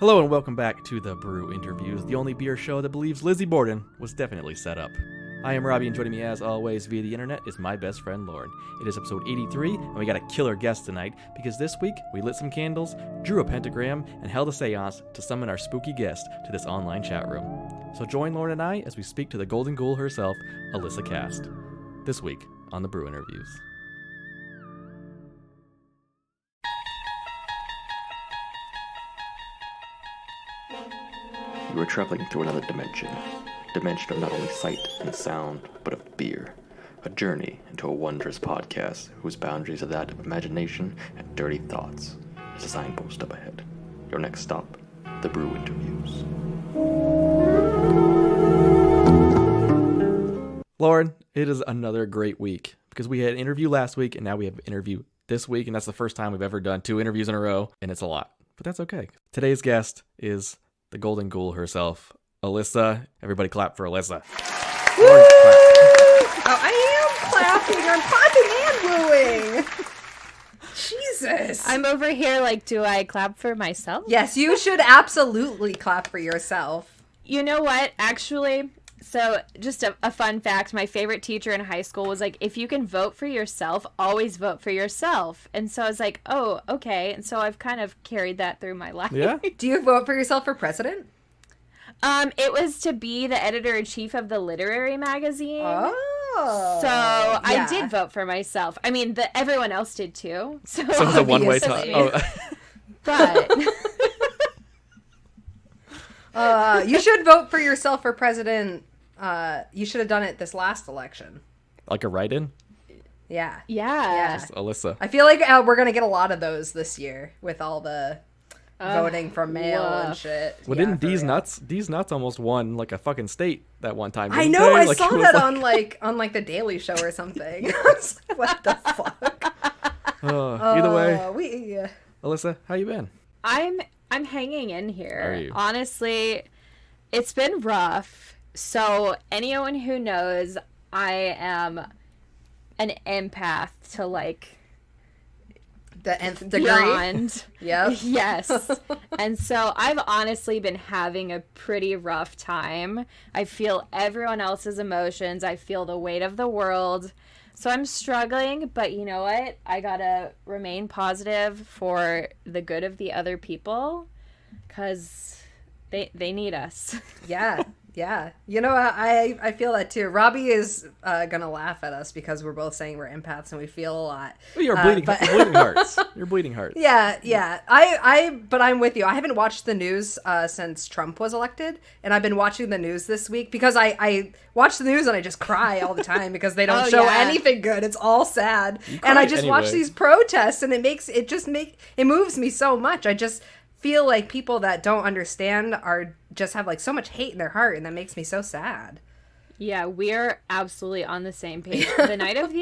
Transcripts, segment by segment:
Hello and welcome back to the Brew Interviews, the only beer show that believes Lizzie Borden was definitely set up. I am Robbie, and joining me as always via the internet is my best friend Lauren. It is episode 83, and we got a killer guest tonight, because this week we lit some candles, drew a pentagram, and held a seance to summon our spooky guest to this online chat room. So join Lauren and I as we speak to the Golden Ghoul herself, Alyssa Kaste, this week on the Brew Interviews. You are traveling through another dimension of not only sight and sound, but of beer. A journey into a wondrous podcast whose boundaries are that of imagination and dirty thoughts. There's a signpost up ahead. Your next stop, the Brew Interviews. Lauren, it is another great week, because we had an interview last week, and now we have an interview this week, and that's the first time we've ever done 2 interviews in a row, and it's a lot. But that's okay. Today's guest is the Golden Ghoul herself, Alyssa. Everybody clap for Alyssa. Woo! Oh, I am clapping. I'm clapping and wooing. Jesus. I'm over here like, do I clap for myself? Yes, you should absolutely clap for yourself. You know what? Actually, so just a fun fact. My favorite teacher in high school was like, if you can vote for yourself, always vote for yourself. And so I was like, oh, okay. And so I've kind of carried that through my life. Yeah? Do you vote for yourself for president? It was to be the editor-in-chief of the literary magazine. Oh. So yeah. I did vote for myself. I mean, everyone else did too. So it was a one-way talk. But You should vote for yourself for president. You should have done it this last election. Like a write-in? Yeah. yeah. It's Alyssa. I feel like we're going to get a lot of those this year with all the voting from mail and shit. Well, Yeah, didn't for D's real. Nuts almost won like a fucking state that one time? I didn't know, they? I Like, saw it was that like- on the Daily Show or something. I was like, what the fuck? Either way, way. Alyssa, how you been? I'm hanging in here. Are you? Honestly, it's been rough. So anyone who knows, I am an empath to like The nth degree. beyond. Yep. Yes. And so I've honestly been having a pretty rough time. I feel everyone else's emotions. I feel the weight of the world. So I'm struggling, but you know what? I gotta remain positive for the good of the other people, because they need us. Yeah. Yeah. You know, I feel that too. Robbie is gonna laugh at us because we're both saying we're empaths and we feel a lot. Well, you're bleeding, bleeding hearts. You're bleeding hearts. Yeah, yeah. But I'm with you. I haven't watched the news since Trump was elected, and I've been watching the news this week because I watch the news and I just cry all the time because they don't show anything good. It's all sad, and I just watch these protests, and it moves me so much. I just feel like people that don't understand just have like so much hate in their heart, and that makes me so sad. Yeah, we're absolutely on the same page. The night of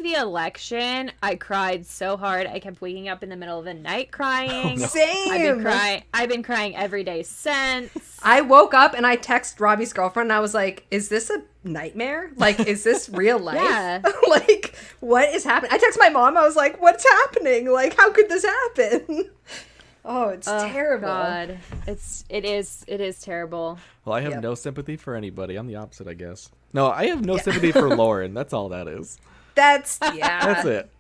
the election, I cried so hard. I kept waking up in the middle of the night crying. Oh, no. Same. I've been crying every day since. I woke up and I texted Robbie's girlfriend, and I was like, is this a nightmare? Like, is this real life? Yeah. Like, what is happening? I texted my mom. I was like, what's happening? Like, how could this happen? Oh, it's terrible. God, it is terrible. Well, I have Yep. no sympathy for anybody. I'm the opposite, I guess. No, I have no sympathy for Lauren. That's all that is. That's That's it.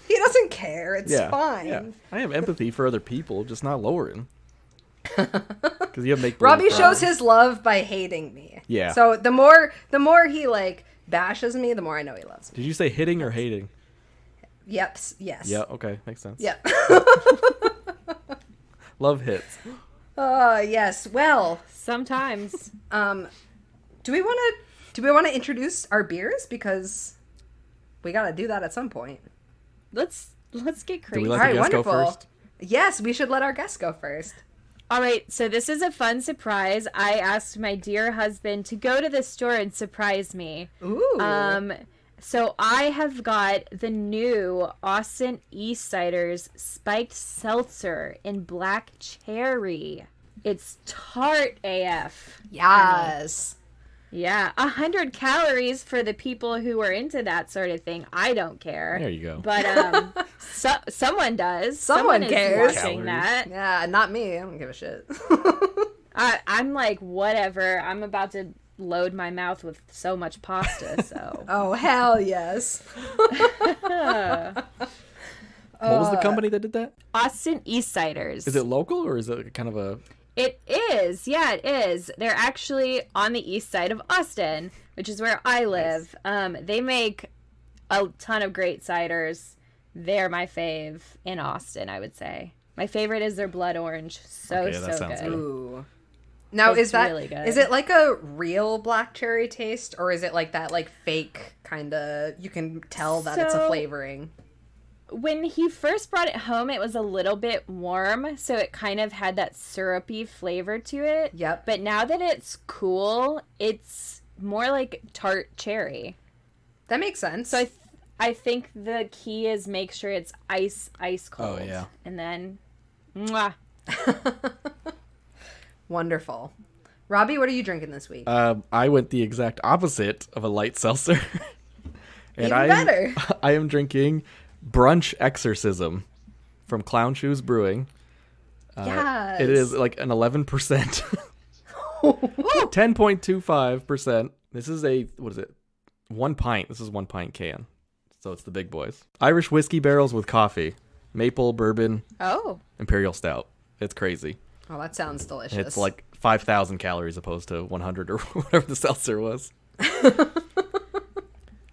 He doesn't care. It's Yeah. fine. Yeah. I have empathy for other people, just not Lauren. Because you have make Robbie shows his love by hating me. Yeah. So the more he like bashes me, the more I know he loves me. Did you say hitting or hating? Yep. Yes. Yeah. Okay. Makes sense. Yep. Love hits. Yes. Well, Sometimes. do we want to introduce our beers, because we got to do that at some point? Let's get Do crazy. we let All right, the guest go wonderful. first? Yes, we should let our guests go first. All right, so this is a fun surprise. I asked my dear husband to go to the store and surprise me. Ooh. So I have got the new Austin East Ciders Spiked Seltzer in black cherry. It's tart AF. Yes. Yeah, 100 calories for the people who are into that sort of thing. I don't care. There you go. But someone does. Someone cares. Is watching that. Yeah, not me. I don't give a shit. I'm like, whatever. I'm about to load my mouth with so much pasta, so. Oh, hell yes. What was the company that did that? Austin Eastsiders. Is it local or is it kind of a... It is. Yeah, it is. They're actually on the east side of Austin, which is where I live. They make a ton of great ciders. They're my fave in Austin, I would say. My favorite is their blood orange. So sounds good. Ooh. Now, It's is that really good. is it like a real black cherry taste, or is it like that like fake kind of, you can tell that it's a So- flavoring? When he first brought it home, it was a little bit warm, so it kind of had that syrupy flavor to it. Yep. But now that it's cool, it's more like tart cherry. That makes sense. So I think the key is make sure it's ice cold. Oh, yeah. And then, mwah. Wonderful. Robbie, what are you drinking this week? I went the exact opposite of a light seltzer. And Even better. I am drinking Brunch Exorcism from Clown Shoes Brewing. Yes. It is like an 11%. 10.25%. This is what is it? 1 pint. This is 1 pint can. So it's the big boys. Irish whiskey barrels with coffee. Maple, bourbon, Oh. imperial stout. It's crazy. Oh, that sounds delicious. It's like 5,000 calories opposed to 100 or whatever the seltzer was.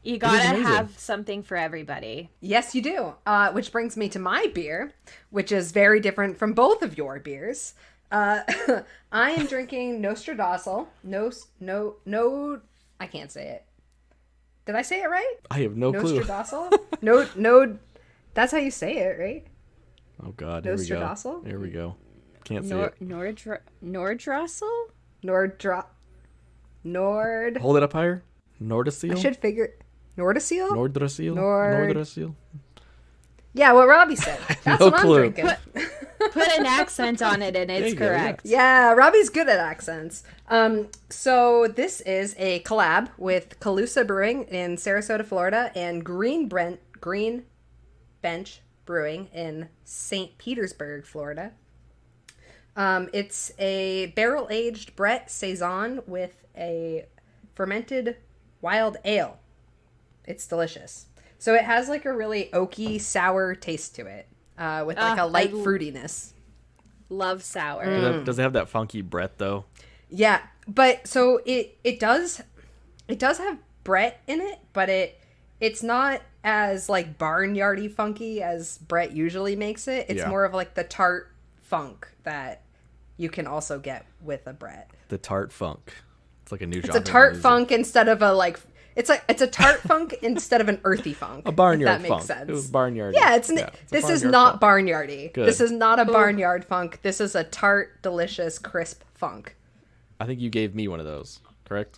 You gotta amazing. have something for everybody. Yes, you do. Which brings me to my beer, which is very different from both of your beers. I am drinking Nostradamus. No, I can't say it. Did I say it right? I have no clue. Nostradamus? No, that's how you say it, right? Oh, God. Here we go. Nostradamus? Here we go. Can't see it. Nordrassel? Nord. Hold it up higher. Nordasil? I should figure. Nordasil? Nordrasil? Nord- Nordrasil? Yeah, what Robbie said. That's No what clue. I'm drinking. Put an accent on it and it's you go, yeah. correct. Yeah, Robbie's good at accents. So this is a collab with Calusa Brewing in Sarasota, Florida, and Green Bench Brewing in St. Petersburg, Florida. It's a barrel-aged Brett Saison with a fermented wild ale. It's delicious. So it has like a really oaky, sour taste to it, with like a light fruitiness. Love sour. Does it have that funky Brett, though? Yeah, but so it does have Brett in it, but it's not as like barnyardy funky as Brett usually makes it. It's Yeah. more of like the tart funk that you can also get with a Brett. The tart funk. It's like a new It's genre. a tart of music. funk instead of a like. It's a tart funk instead of an earthy funk. A barnyard if that funk. makes sense. It was barnyard. Yeah, it's a this is barnyard not funk. barnyardy. Good. This is not a barnyard funk. This is a tart, delicious, crisp funk. I think you gave me one of those, correct?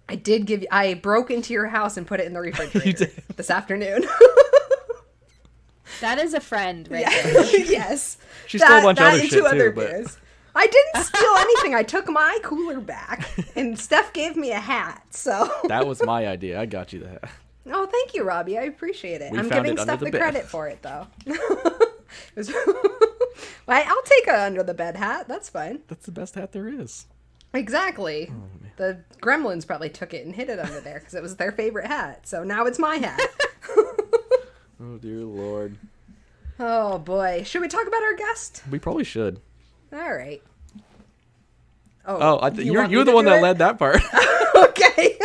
I broke into your house and put it in the refrigerator this afternoon. That is a friend right Yeah. there. Yes. She stole a bunch of that other and shit, two other too, but- beers. I didn't steal anything. I took my cooler back, and Steph gave me a hat. So, That was my idea. I got you the hat. oh, thank you, Robbie. I appreciate it. We I'm found giving it under Steph the the bed. credit for it, though. Well, I'll take a under the bed hat. That's fine. That's the best hat there is. Exactly. The Gremlins probably took it and hid it under there because it was their favorite hat. So now it's my hat. Oh, dear Lord. Oh boy. Should we talk about our guest? We probably should. All right. Oh, you want me you're the to one do that it? led that part. Okay.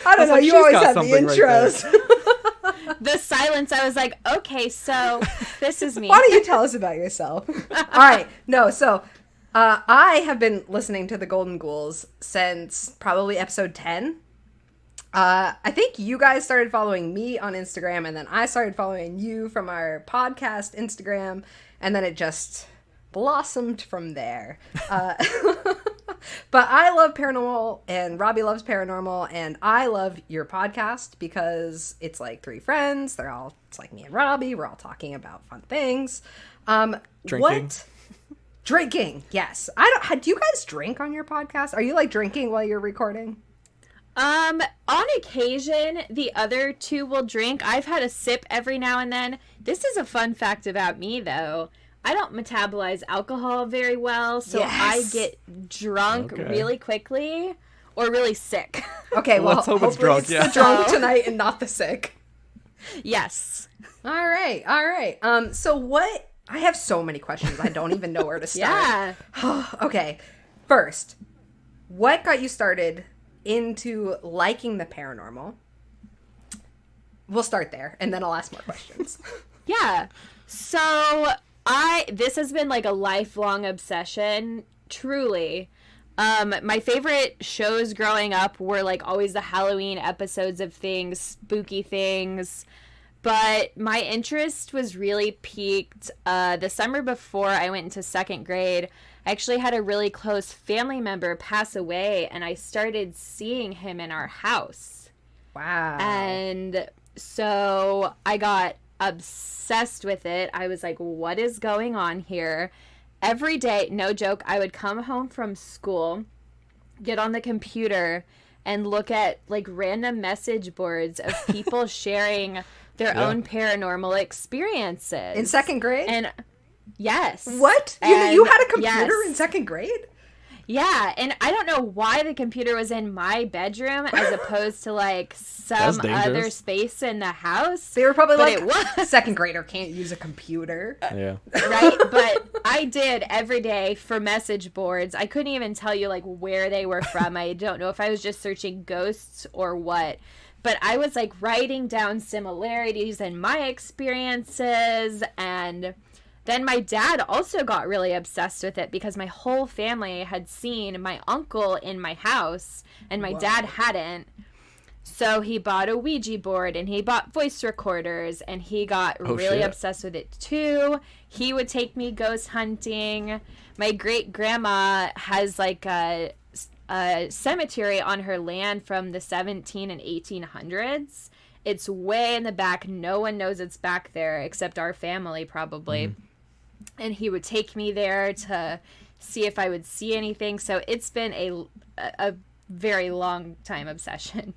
I don't know. like, You she's always got have the something right there. intros. The silence, I was like, okay, so this is me. Why don't you tell us about yourself? All right. No, so I have been listening to the Golden Ghouls since probably episode 10. I think you guys started following me on Instagram, and then I started following you from our podcast Instagram, and then it just blossomed from there. But I love paranormal, and Robbie loves paranormal, and I love your podcast because it's like three friends. It's like me and Robbie. We're all talking about fun things. Drinking. Drinking, yes. Do you guys drink on your podcast? Are you like drinking while you're recording? On occasion, the other two will drink. I've had a sip every now and then. This is a fun fact about me, though. I don't metabolize alcohol very well, so I get drunk really quickly or really sick. Okay, well, let's hope it's hopefully drunk, it's yeah. the drunk tonight and not the sick. Yes. All right. So what? I have so many questions. I don't even know where to start. Yeah. Okay. First, what got you started into liking the paranormal? We'll start there, and then I'll ask more questions. Yeah. So this has been like a lifelong obsession, truly. My favorite shows growing up were like always the Halloween episodes of things, spooky things. But my interest was really piqued the summer before I went into second grade. I actually had a really close family member pass away, and I started seeing him in our house. Wow. And so I got obsessed with it. I was like, what is going on here? Every day, no joke, I would come home from school, get on the computer, and look at like random message boards of people sharing their own paranormal experiences. In second grade? And yes. What? You had a computer in second grade? Yeah, and I don't know why the computer was in my bedroom as opposed to like some other space in the house. They were probably but like, second grader can't use a computer. Yeah. Right? But I did every day for message boards. I couldn't even tell you like where they were from. I don't know if I was just searching ghosts or what. But I was like writing down similarities in my experiences, and then my dad also got really obsessed with it because my whole family had seen my uncle in my house and my dad hadn't. So he bought a Ouija board and he bought voice recorders and he got really obsessed with it too. He would take me ghost hunting. My great grandma has like a cemetery on her land from the 17 and 1800s. It's way in the back. No one knows it's back there except our family probably. And he would take me there to see if I would see anything. So it's been a very long time obsession.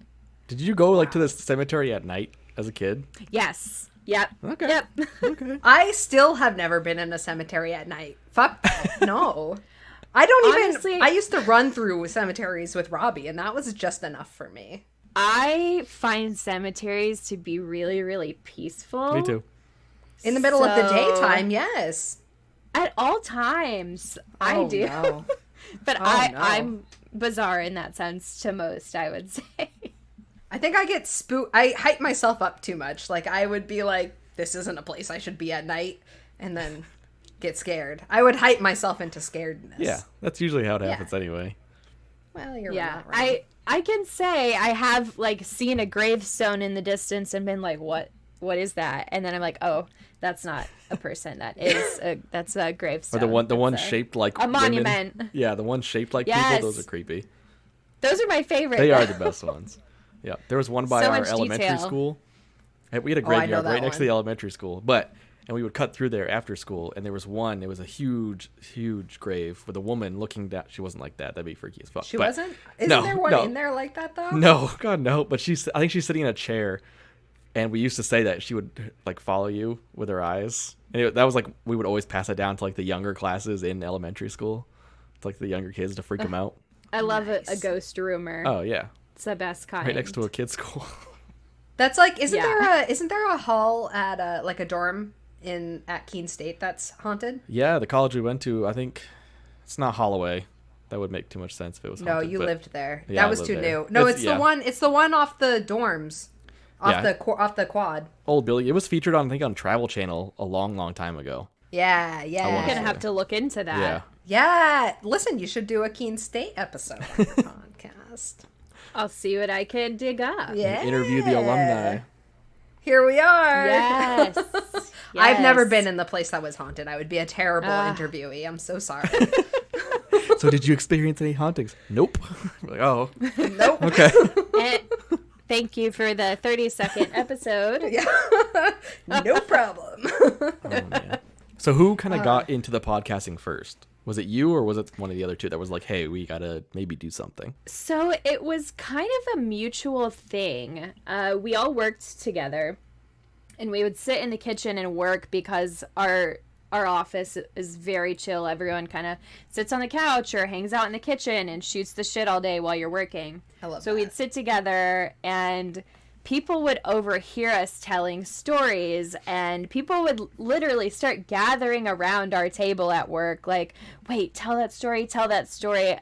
Did you go like to the cemetery at night as a kid? Yes. Yep. Okay. Yep. Okay. I still have never been in a cemetery at night. Fuck that. No. I don't Honestly, even... I used to run through cemeteries with Robbie, and that was just enough for me. I find cemeteries to be really, really peaceful. Me too. In the middle of the daytime, yes. At all times, I do. No. But I'm bizarre in that sense to most, I would say. I think I get spooked. I hype myself up too much. Like, I would be like, this isn't a place I should be at night, and then get scared. I would hype myself into scaredness. Yeah, that's usually how it happens anyway. Well, you're Yeah, not wrong. I can say I have, like, seen a gravestone in the distance and been like, what is that? And then I'm like, oh, that's not a person. That's a gravestone. Or the one shaped like a monument. Women. Yeah, the one shaped like Yes. people. Those are creepy. Those are my favorite. They are the best ones. Yeah, there was one by So our much elementary detail. school. And we had a I know graveyard that right next to one. the elementary school, and we would cut through there after school, and there was one. It was a huge, huge grave with a woman looking down. She wasn't like that. That'd be freaky as fuck. She But wasn't? Isn't there one in there like that, though? No, God, no. But I think she's sitting in a chair, and we used to say that she would like follow you with her eyes. And that was like we would always pass it down to like the younger classes in elementary school, to like the younger kids to freak them out. I love a Nice. ghost rumor. Oh yeah, It's the best kind. right next to a kid's school. That's like, isn't Yeah. there a hall at a dorm at Keene State that's haunted? Yeah, the college we went to, I think it's not Holloway. That would make too much sense if it was No, haunted, you but lived there. Yeah, That I was lived too there. new. No, It's- it's yeah. the one. It's the one off the dorms, off Yeah. off the quad. Old Billy. It was featured on, I think, on Travel Channel a long, long time ago. Yeah, I yeah, I'm wanna gonna have to look into that. Yeah. yeah. Listen, you should do a Keene State episode on your podcast. I'll see what I can dig up. Yeah, Interview the alumni. Here we are. Yes. I've never Yes. been in the place that was haunted. I would be a terrible interviewee. I'm so sorry. So, did you experience any hauntings? Nope. We're like, oh, Nope. okay. And thank you for the 30-second episode. Yeah. No problem. Oh, man. So, who kind of got into the podcasting first? Was it you or was it one of the other two that was like, hey, we gotta maybe do something? So it was kind of a mutual thing. We all worked together, and we would sit in the kitchen and work because our office is very chill. Everyone kind of sits on the couch or hangs out in the kitchen and shoots the shit all day while you're working. I love so that. we'd sit together, and people would overhear us telling stories, and people would literally start gathering around our table at work like, wait, tell that story.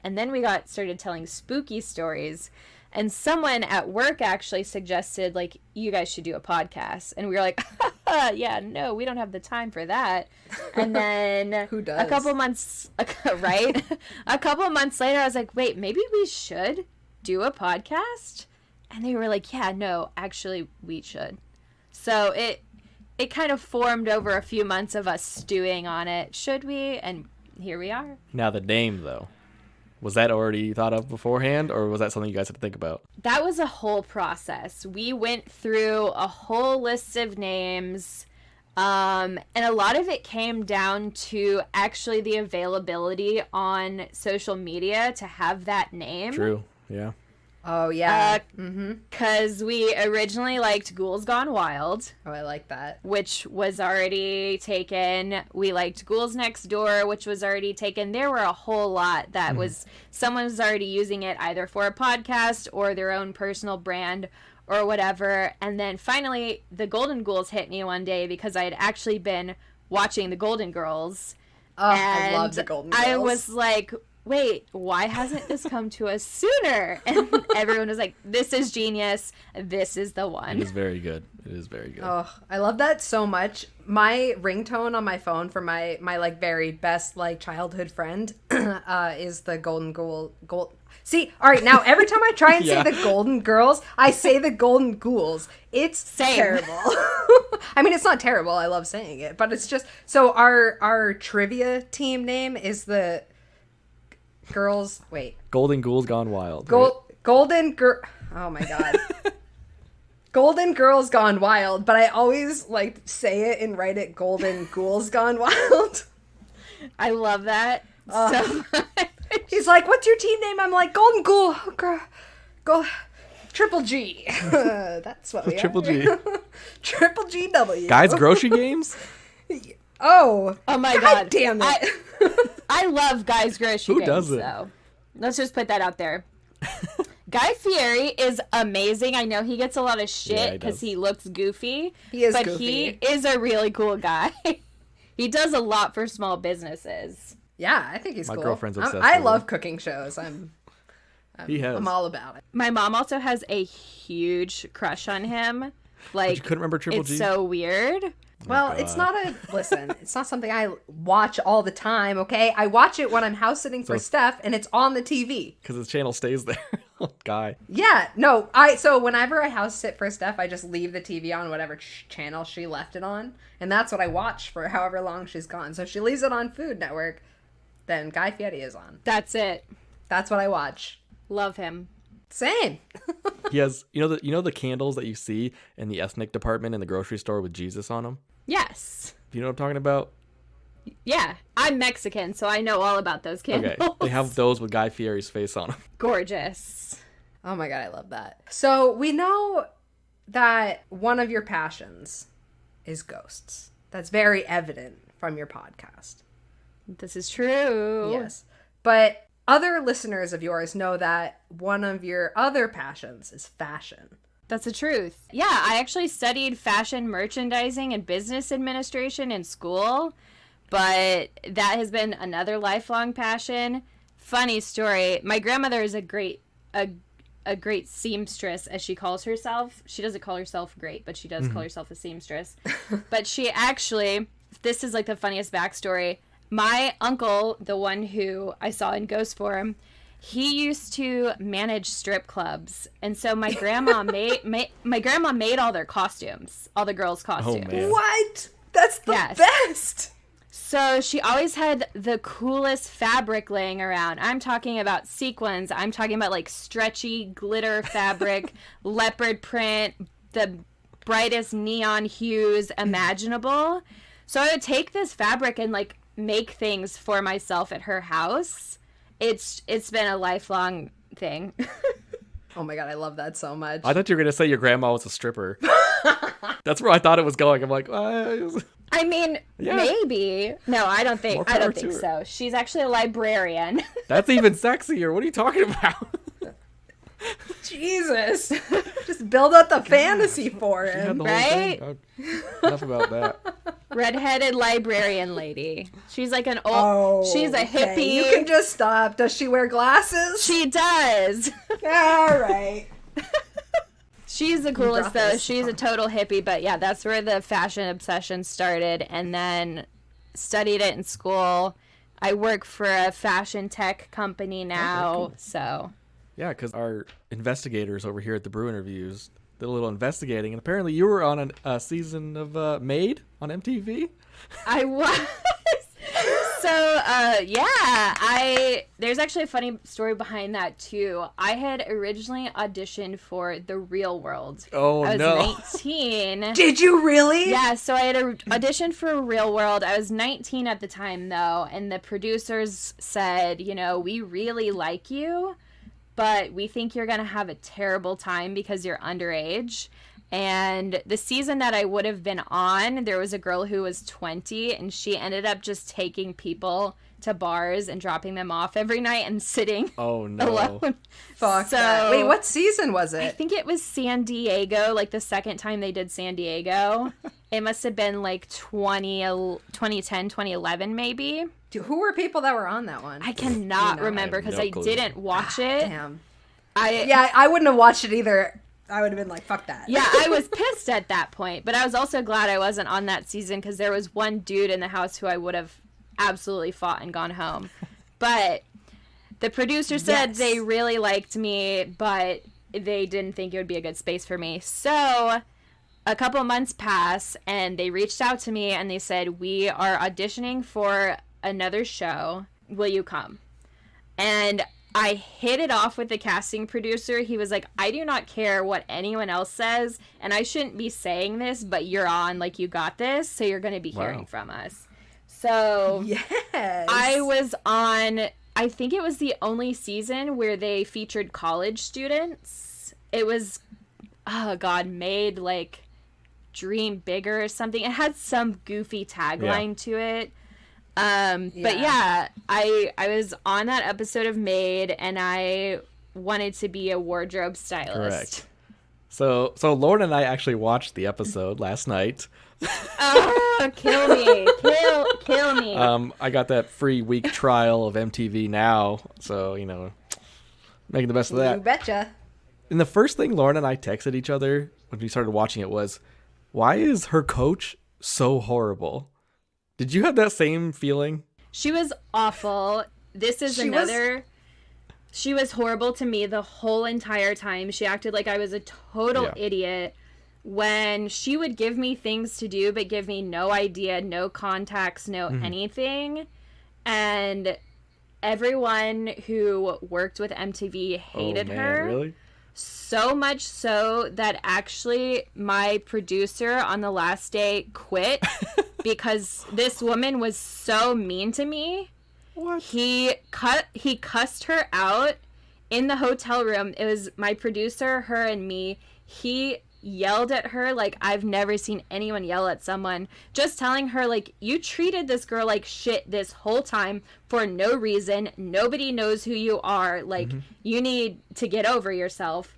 And then we started telling spooky stories, and someone at work actually suggested, like, you guys should do a podcast. And we were like, yeah, no, we don't have the time for that. And then Who does? a couple months right, a couple months later, I was like, wait, maybe we should do a podcast. And they were like, yeah, no, actually, we should. So it kind of formed over a few months of us stewing on it. Should we? And here we are. Now the name, though. Was that already thought of beforehand, or was that something you guys had to think about? That was a whole process. We went through a whole list of names, and a lot of it came down to actually the availability on social media to have that name. True, yeah. Oh, yeah. Because we originally liked Ghouls Gone Wild, Oh, I like that. which was already taken. We liked Ghouls Next Door, which was already taken. There were a whole lot that someone was already using it either for a podcast or their own personal brand or whatever. And then finally, the Golden Ghouls hit me one day because I had actually been watching the Golden Girls. Oh, I love the Golden Girls. I was like, wait, why hasn't this come to us sooner? And everyone was like, this is genius. This is the It one. is very good. It is very good. Oh, I love that so much. My ringtone on my phone for my like very best like childhood friend is the Golden Gold. See, all right, now every time I try and Yeah. say the Golden Girls, I say the Golden Ghouls. It's Same. terrible. I mean, it's not terrible. I love saying it, but it's just so our trivia team name is the girls. Wait, Golden Ghouls Gone Wild. right? Golden Girl. Oh my god. Golden Girls Gone Wild, but I always like say it and write it Golden Ghouls Gone Wild. I love that so much. He's like, "What's your team name?" I'm like, "Golden Ghoul, go, Triple G." That's what we Triple are. G. Triple GW. Guys, grocery games? Oh my God God. damn it! I love Guy's Grocery Who Games, doesn't? though. Let's just put that out there. Guy Fieri is amazing. I know he gets a lot of Yeah, shit he because does. he looks goofy. He is but goofy. he is a really cool guy. He does a lot for small businesses. Yeah, I think he's My cool. girlfriend's obsessed I with love him. cooking shows. I'm He has. all about it. My mom also has a huge crush on him. But Like, you couldn't remember Triple it's G? so weird. Well, it's not listen, it's not something I watch all the time, okay? I watch it when I'm house sitting for Steph and it's on the TV. Because his channel stays there. Guy. Yeah, no, so whenever I house sit for Steph, I just leave the TV on whatever channel she left it on, and that's what I watch for however long she's gone. So if she leaves it on Food Network, then Guy Fieri is on. That's it. That's what I watch. Love him. Same. He has, you know the candles that you see in the ethnic department in the grocery store with Jesus on them? Yes. Do you know what I'm talking about? Yeah. I'm Mexican, so I know all about those candles. Okay. They have those with Guy Fieri's face on them. Gorgeous. Oh my god, I love that. So we know that one of your passions is ghosts. That's very evident from your podcast. This is true. Yes. But other listeners of yours know that one of your other passions is fashion. That's the truth. Yeah, I actually studied fashion merchandising and business administration in school, but that has been another lifelong passion. Funny story. My grandmother is a great seamstress, as she calls herself. She doesn't call herself great, but she does call herself a seamstress. But she actually, this is like the funniest backstory. My uncle, the one who I saw in ghost form, he used to manage strip clubs, and so my grandma made all their costumes, all the girls' costumes. man. What? That's the Yes. best. So she always had the coolest fabric laying around. I'm talking about sequins. I'm talking about like stretchy glitter fabric, leopard print, the brightest neon hues imaginable. So I would take this fabric and like make things for myself at her house. It's been a lifelong thing. Oh my god, I love that so much. I thought you were gonna say your grandma was a stripper. That's where I thought it was going. I'm like, I mean, Yeah. maybe. No, I don't think More power to her. so. She's actually a librarian. that's even sexier. What are you talking about? Jesus. Just build up the fantasy for She had him. the whole Right? thing. Enough about that. Redheaded librarian lady. She's like an old. she's a okay. hippie. You can just stop. Does she wear glasses? She does. All right. She's the coolest though. this. She's a total hippie, but yeah, that's where the fashion obsession started, and then studied it in school. I work for a fashion tech company now, cool. so Yeah, because our investigators over here at the Brew Interviews did a little investigating, and apparently you were on a season of Maid on MTV. I was. So, there's actually a funny story behind that too. I had originally auditioned for The Real World. Oh, I was no. 19. Did you really? Yeah, so I had auditioned for Real World. I was 19 at the time, though, and the producers said, we really like you, but we think you're going to have a terrible time because you're underage. And the season that I would have been on, there was a girl who was 20, and she ended up just taking people to bars and dropping them off every night and sitting Oh, no. alone. Fuck So- that. Wait, what season was I it? think it was San Diego, like the second time they did San Diego. It must have been like 2010, 2011 maybe. Who were people that were on that one? I cannot know. remember I have because no I clue. didn't watch it. Damn. I Yeah, I wouldn't have watched it either. I would have been like, fuck that. Yeah, I was pissed at that point, but I was also glad I wasn't on that season because there was one dude in the house who I would have absolutely fought and gone home. But the producer said Yes. they really liked me, but they didn't think it would be a good space for me. So a couple months pass, and they reached out to me, and they said, we are auditioning for another show. Will you come? And I hit it off with the casting producer. He was like, I do not care what anyone else says, and I shouldn't be saying this, but you're on, like, you got this, so you're going to be hearing from us. So Yes. I was on, I think it was the only season where they featured college students. It was, oh God, made like Dream Bigger or something. It had some goofy tagline to it. But yeah, I was on that episode of Maid, and I wanted to be a wardrobe stylist. Correct. So Lauren and I actually watched the episode last night. Oh, kill me. Kill me. I got that free week trial of MTV Now, so, making the best of You that. betcha. And the first thing Lauren and I texted each other when we started watching it was, why is her coach so horrible? Did you have that same feeling? She was awful. This is She was horrible to me the whole entire time. She acted like I was a total idiot. When she would give me things to do, but give me no idea, no contacts, no anything. And everyone who worked with MTV hated her. Really? So much so that actually my producer on the last day quit because this woman was so mean to me. What? He cussed her out in the hotel room. It was my producer, her, and me. He yelled at her like I've never seen anyone yell at someone, just telling her like, you treated this girl like shit this whole time for no reason. Nobody knows who you are. Like, you need to get over yourself.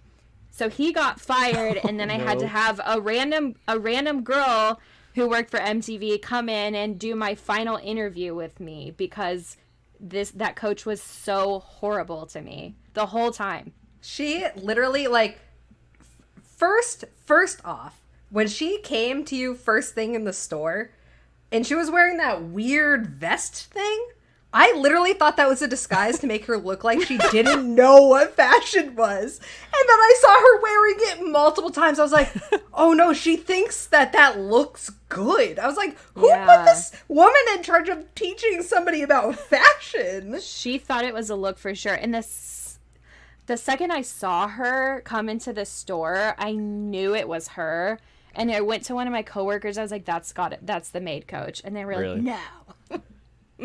So he got fired, and then I had to have a random girl who worked for MTV come in and do my final interview with me because that coach was so horrible to me the whole time. She literally, like, first off, when she came to you first thing in the store, and she was wearing that weird vest thing, I literally thought that was a disguise to make her look like she didn't know what fashion was. And then I saw her wearing it multiple times. I was like, oh no, she thinks that looks good. I was like, who put this woman in charge of teaching somebody about fashion? She thought it was a look for sure. And the second I saw her come into the store, I knew it was her. And I went to one of my coworkers. I was like, that's the maid coach. And they were Really? like, no.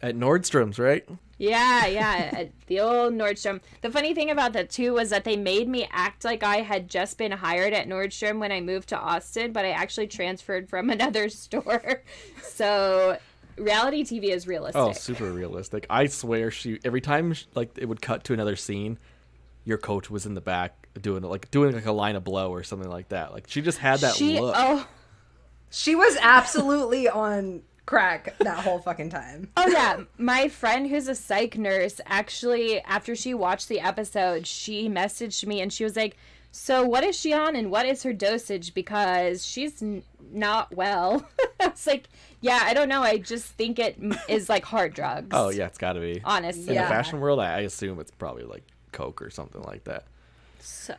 At Nordstrom's, right? Yeah, at the old Nordstrom. The funny thing about that, too, was that they made me act like I had just been hired at Nordstrom when I moved to Austin, but I actually transferred from another store. So reality TV is realistic. Oh, super realistic. I swear every time like it would cut to another scene, your coach was in the back doing a line of blow or something like that. Like she just had that look. Oh, She was absolutely on crack that whole fucking time. Oh, yeah. My friend who's a psych nurse, actually, after she watched the episode, she messaged me and she was like, so what is she on and what is her dosage? Because she's not well. I was like, yeah, I don't know. I just think it is like hard drugs. Oh, yeah, it's got to be. Honestly. In the fashion world, I assume it's probably like coke or something like that. So,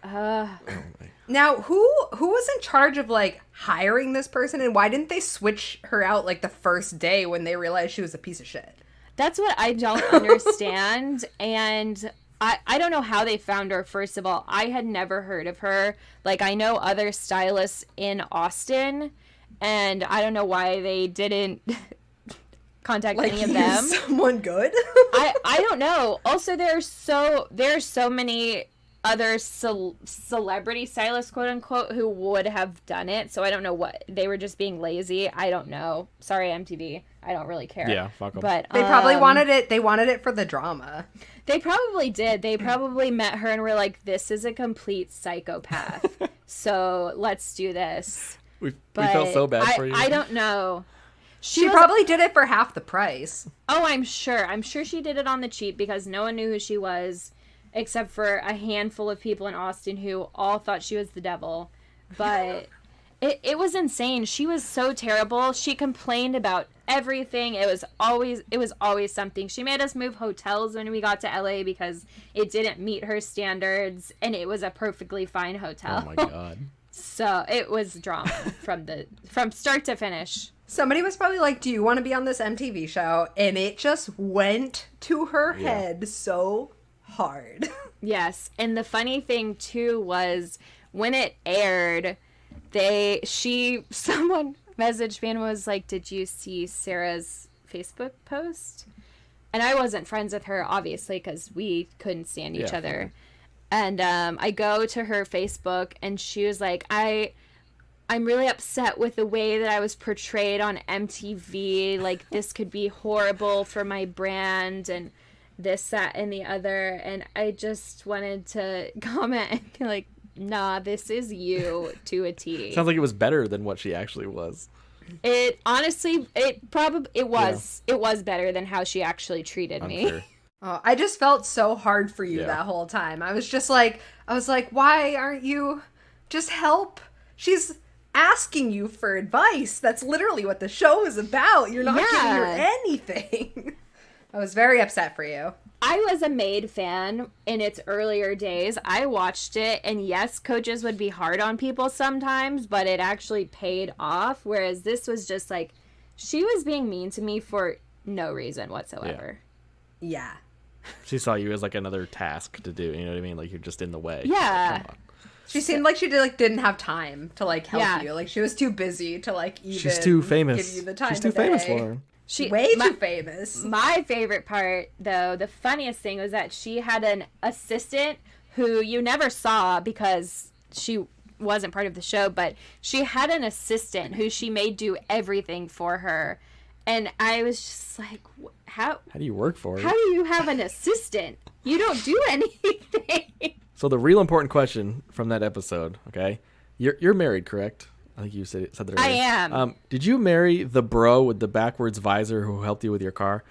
Now, who was in charge of like hiring this person, and why didn't they switch her out like the first day when they realized she was a piece of shit? that's what I don't understand. And I don't know how they found her, first of all. I had never heard of her. Like, I know other stylists in Austin, and I don't know why they didn't contact Like, any of them. Someone good? I don't know. Also, there's so many other celebrity stylists, quote unquote, who would have done it. So I don't know what they were just being lazy. I don't know. Sorry, MTV. I don't really care. Yeah, fuck 'em. But They probably wanted it. They wanted it for the drama. They probably did. They probably met her and were like, "This is a complete psychopath. So let's do this." We felt so bad for you. I don't know. She was- probably did it for half the price. Oh, I'm sure. I'm sure she did it on the cheap because no one knew who she was, except for a handful of people in Austin who all thought she was the devil. But it was insane. She was so terrible. She complained about everything. It was always something. She made us move hotels when we got to LA because it didn't meet her standards, and it was a perfectly fine hotel. Oh my god. So it was drama from start to finish. Somebody was probably like, do you want to be on this MTV show? And it just went to her head so hard. Yes, and the funny thing too was when it aired, someone messaged me and was like, "Did you see Sarah's Facebook post?" And I wasn't friends with her, obviously, because we couldn't stand each other. And I go to her Facebook, and she was like, I'm really upset with the way that I was portrayed on MTV. Like, this could be horrible for my brand, and this, that, and the other. And I just wanted to comment and be like, nah, this is you to a T. Sounds like it was better than what she actually was. It honestly, it was better than how she actually treated me. Sure. Oh, I just felt so hard for you that whole time. I was like, why aren't you just help? She's asking you for advice. That's literally what the show is about. You're not giving her anything. I was very upset for you. I was a Maid fan in its earlier days. I watched it, and yes, coaches would be hard on people sometimes, but it actually paid off, whereas this was just like, she was being mean to me for no reason whatsoever. Yeah. She saw you as like another task to do, you know what I mean? Like you're just in the way. Yeah. Like, come on. She seemed like she didn't have time to like help you. Like she was too busy to like even She's too famous. give you the time. She's too famous for her. Too famous. My favorite part, though, the funniest thing was that she had an assistant who you never saw because she wasn't part of the show, but she had an assistant who she made do everything for her. And I was just like, how do you work for her? How do you have an assistant? You don't do anything. So the real important question from that episode, okay? You're married, correct? I think you said that earlier. I am. Did you marry the bro with the backwards visor who helped you with your car?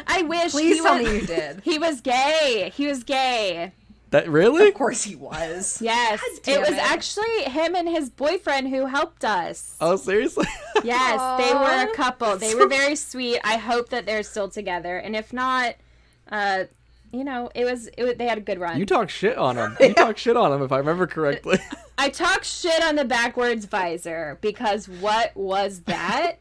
I wish. Please tell me you did. He was gay. He was gay. That really? Of course he was. Yes. It was actually him and his boyfriend who helped us. Oh, seriously? Yes, they were a couple. They were very sweet. I hope that they're still together. And if not, you know, they had a good run. You talk shit on him. You talk shit on him, if I remember correctly. I talk shit on the backwards visor because what was that?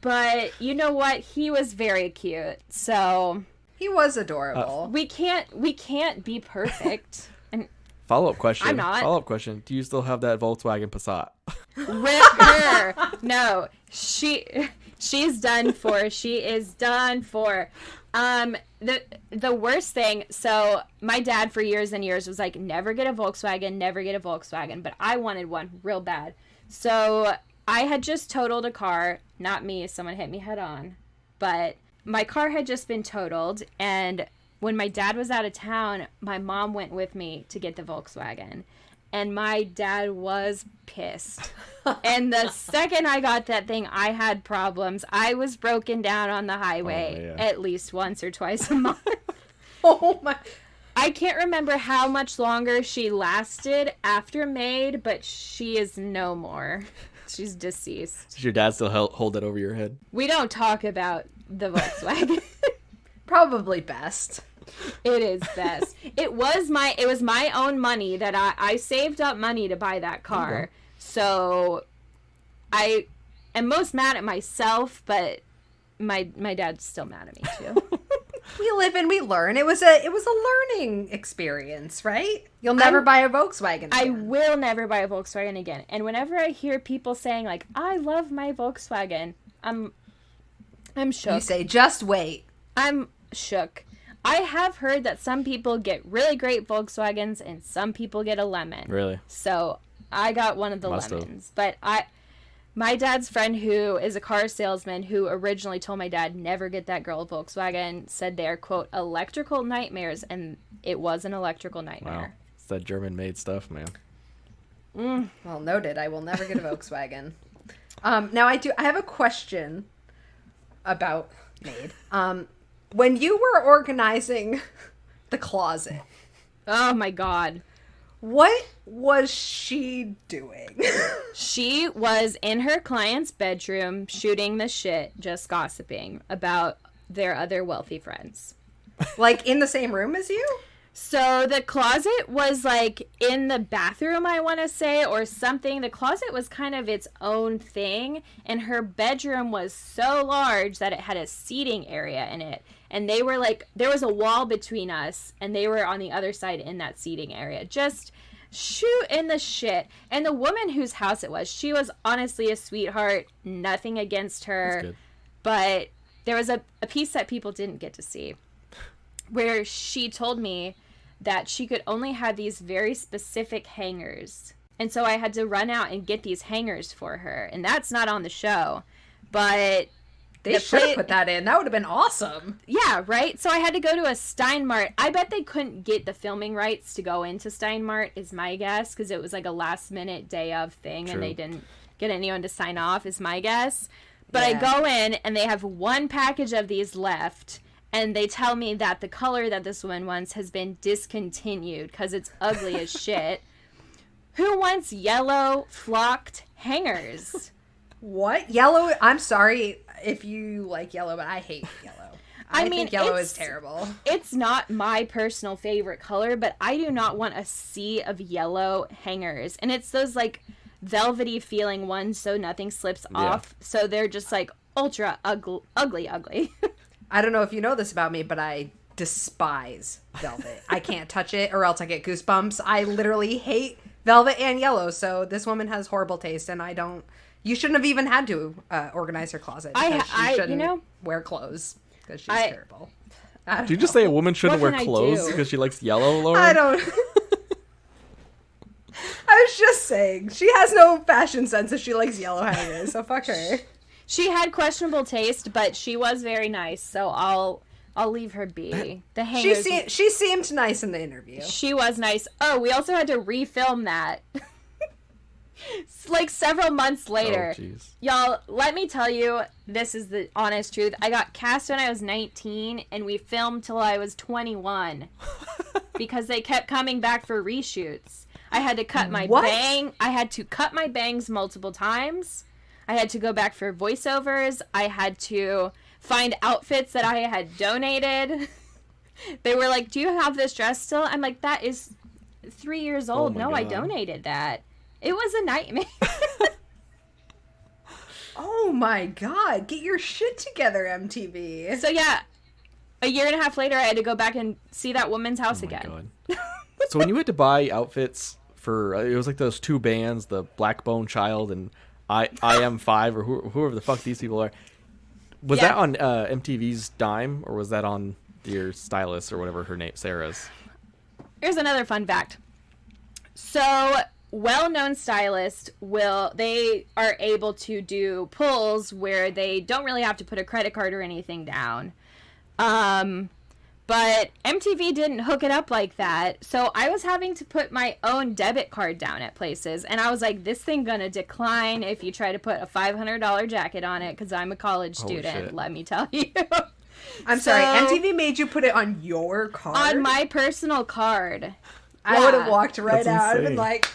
But you know what? He was very cute. So he was adorable. we can't be perfect. And Follow-up question. I'm not. Follow-up question. Do you still have that Volkswagen Passat? Rip her. No, she's done for. She is done for. The worst thing, so my dad for years and years was like, never get a Volkswagen, never get a Volkswagen, but I wanted one real bad. So I had just totaled a car, not me, someone hit me head on, but my car had just been totaled, and when my dad was out of town, my mom went with me to get the Volkswagen. And my dad was pissed. And the second I got that thing, I had problems. I was broken down on the highway at least once or twice a month. Oh my. I can't remember how much longer she lasted after Maid, but she is no more. She's deceased. Does your dad still hold that over your head? We don't talk about the Volkswagen. Probably best. It is best. It was my own money that I saved up money to buy that car. So I am most mad at myself, but my dad's still mad at me too. We live and we learn. It was a learning experience, right? You'll never buy a Volkswagen again. I will never buy a Volkswagen again. And whenever I hear people saying like, I love my Volkswagen, I'm shook. You say, just wait. I'm shook. I have heard that some people get really great Volkswagens and some people get a lemon. Really? So I got one of the lemons. But my dad's friend, who is a car salesman, who originally told my dad never get that girl a Volkswagen, said they're, quote, electrical nightmares, and it was an electrical nightmare. Wow. It's that German-made stuff, man. Well, noted. I will never get a Volkswagen. Now I have a question about Maid. When you were organizing the closet, oh my God, what was she doing? She was in her client's bedroom shooting the shit, just gossiping about their other wealthy friends. Like in the same room as you? So the closet was like in the bathroom, I want to say, or something. The closet was kind of its own thing, and her bedroom was so large that it had a seating area in it. And they were like, there was a wall between us, and they were on the other side in that seating area. Just shooting the shit. And the woman whose house it was, she was honestly a sweetheart. Nothing against her. But there was a piece that people didn't get to see, where she told me that she could only have these very specific hangers. And so I had to run out and get these hangers for her. And that's not on the show. But they should have put that in. That would have been awesome. Yeah, right? So I had to go to a Steinmart. I bet they couldn't get the filming rights to go into Steinmart, is my guess, because it was like a last-minute day of thing. True. And they didn't get anyone to sign off, is my guess. But I go in, and they have one package of these left. And they tell me that the color that this woman wants has been discontinued because it's ugly as shit. Who wants yellow flocked hangers? What? Yellow? I'm sorry if you like yellow, but I hate yellow. I think yellow is terrible. It's not my personal favorite color, but I do not want a sea of yellow hangers. And it's those like velvety feeling ones so nothing slips off. So they're just like ultra ugly. I don't know if you know this about me, but I despise velvet. I can't touch it or else I get goosebumps. I literally hate velvet and yellow. So this woman has horrible taste, and you shouldn't have even had to organize her closet. I shouldn't wear clothes because she's terrible. Did you just say a woman shouldn't wear clothes because she likes yellow, Lauren? I don't. I was just saying, she has no fashion sense if she likes yellow hangers, so fuck her. She had questionable taste, but she was very nice, so I'll leave her be. The hangers. She seemed nice in the interview. She was nice. Oh, we also had to refilm that. Like several months later. Oh, jeez. Y'all, let me tell you, this is the honest truth. I got cast when I was 19, and we filmed till I was 21. Because they kept coming back for reshoots. I had to cut my I had to cut my bangs multiple times. I had to go back for voiceovers. I had to find outfits that I had donated. They were like, do you have this dress still? I'm like, that is 3 years old. No, God. I donated that. It was a nightmare. Oh my God. Get your shit together, MTV. So yeah, a year and a half later, I had to go back and see that woman's house again. God. So when you had to buy outfits for, it was like those two bands, the Blackbone Child and I Am 5 or whoever the fuck these people are. Was that on MTV's dime, or was that on your stylist or whatever her name, Sarah's? Here's another fun fact. So well-known stylists they are able to do pulls where they don't really have to put a credit card or anything down. But MTV didn't hook it up like that. So I was having to put my own debit card down at places. And I was like, this thing gonna decline if you try to put a $500 jacket on it, because I'm a college student, let me tell you. I'm sorry, MTV made you put it on your card? On my personal card. I would have walked right out and been like,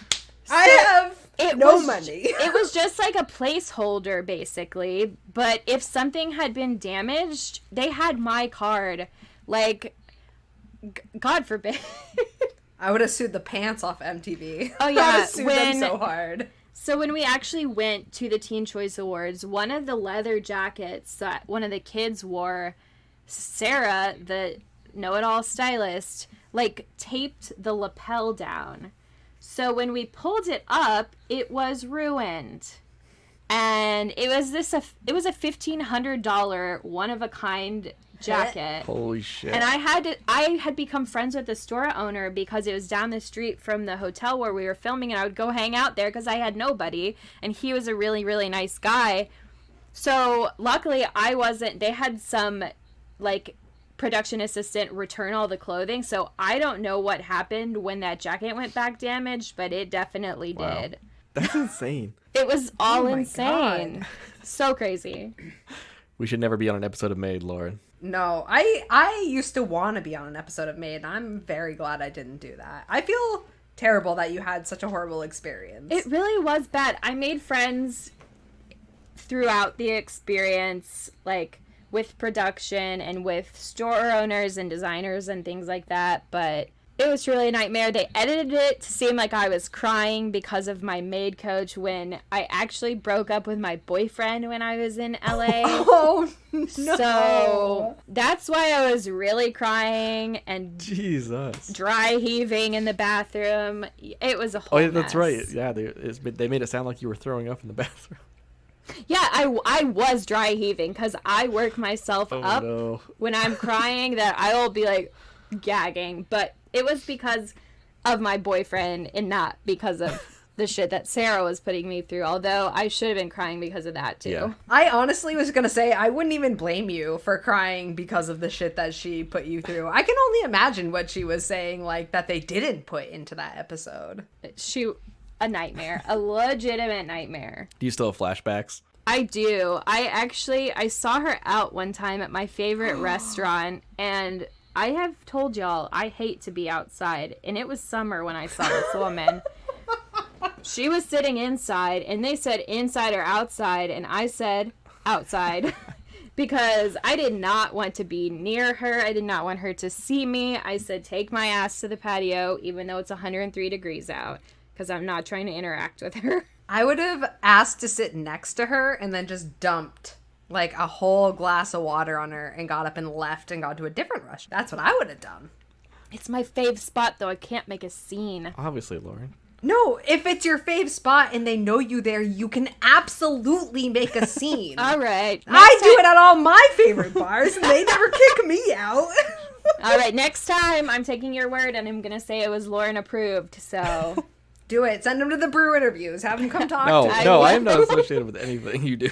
I have money. It was just like a placeholder, basically. But if something had been damaged, they had my card. Like, God forbid. I would have sued the pants off MTV. Oh, yeah. I would have sued them so hard. So when we actually went to the Teen Choice Awards, one of the leather jackets that one of the kids wore, Sarah, the know-it-all stylist, like, taped the lapel down. So when we pulled it up, it was ruined. And it was a $1,500 one-of-a-kind jacket. Holy shit. And I had become friends with the store owner because it was down the street from the hotel where we were filming, and I would go hang out there because I had nobody, and he was a really, really nice guy. So luckily they had some like production assistant return all the clothing, so I don't know what happened when that jacket went back damaged, but it definitely did. That's insane. It was all insane. God. So crazy. We should never be on an episode of Made, Lauren. No, I used to want to be on an episode of Made, and I'm very glad I didn't do that. I feel terrible that you had such a horrible experience. It really was bad. I made friends throughout the experience, like, with production and with store owners and designers and things like that, but it was really a nightmare. They edited it to seem like I was crying because of my maid coach when I actually broke up with my boyfriend when I was in LA. Oh, no. So that's why I was really crying and Jesus, dry heaving in the bathroom. It was a whole Oh, yeah, that's mess. right. Yeah, they made it sound like you were throwing up in the bathroom. Yeah, I was dry heaving because I work myself up when I'm crying that I will be like gagging, but it was because of my boyfriend and not because of the shit that Sarah was putting me through, although I should have been crying because of that too. Yeah. I honestly was gonna say I wouldn't even blame you for crying because of the shit that she put you through. I can only imagine what she was saying, like, that they didn't put into that episode. A nightmare. A legitimate nightmare. Do you still have flashbacks? I do. I saw her out one time at my favorite restaurant, and I have told y'all I hate to be outside, and it was summer when I saw this woman. She was sitting inside, and they said inside or outside, and I said outside because I did not want to be near her. I did not want her to see me. I said, take my ass to the patio, even though it's 103 degrees out, because I'm not trying to interact with her. I would have asked to sit next to her and then just dumped like a whole glass of water on her and got up and left and gone to a different restaurant. That's what I would have done. It's my fave spot, though. I can't make a scene. Obviously, Lauren. No, if it's your fave spot and they know you there, you can absolutely make a scene. All right. I do it at all my favorite bars and they never kick me out. All right, next time I'm taking your word and I'm going to say it was Lauren approved, so... Do it. Send them to the brew interviews. Have them come talk to me. No, I am not associated with anything you do.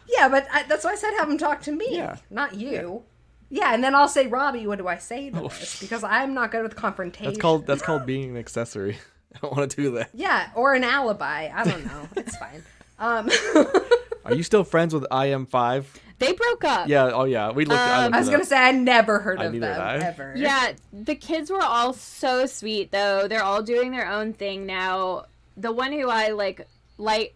Yeah, but that's why I said have them talk to me, not you. Yeah, and then I'll say, Robbie, what do I say to this? Because I'm not good with confrontation. That's called being an accessory. I don't want to do that. Yeah, or an alibi. I don't know. It's fine. Are you still friends with IM5? They broke up. Yeah. Oh, yeah. We looked. I was gonna say I never heard of neither them had I. ever. Yeah, the kids were all so sweet, though. They're all doing their own thing now. The one who I